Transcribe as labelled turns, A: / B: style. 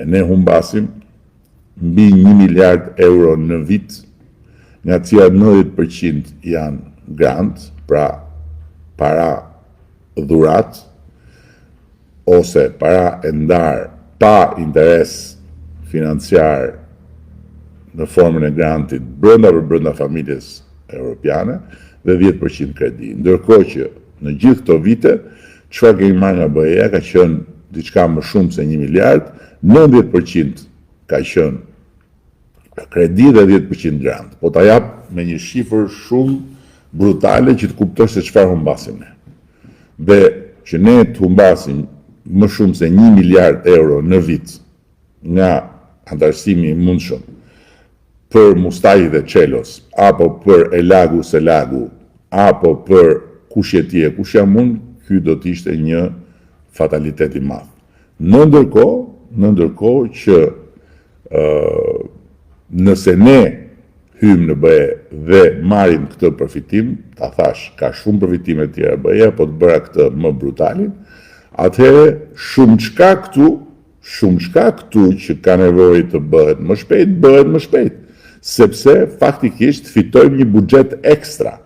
A: Ne humbasim mbi 1 miliard euro në vit, nga cila 90% janë grant, pra para dhurat, ose para e ndarë pa interes financiar në formën e grantit brenda familjes europiane dhe 10% kredi. Ndërkohë që në gjithë këto vite, çfarë kemi marrë nga BE-ja ka qenë diçka më shumë se 1 miliard, 90% ka qenë kredi dhe 10% grant. Po ta jap me një shifër shumë brutale që të kuptosh se çfarë humbasim ne. Dhe që ne të humbasim më shumë se 1 miliard euro në vit nga antarësimi i mundshëm për Mustaji dhe Çelos, apo për Elagu Selagu, apo për kush je ti e kush jam unë, ky do të ishte një fatalitet i madh. Në ndërkohë që nëse ne hymë në BE dhe marrim këtë përfitim, ta thash, ka shumë përfitime të tjera BE, po të bëra këtë më brutalin, atëherë shumë çka këtu që ka nevojë të bëhet më shpejt, sepse faktikisht fitojmë një buxhet ekstra.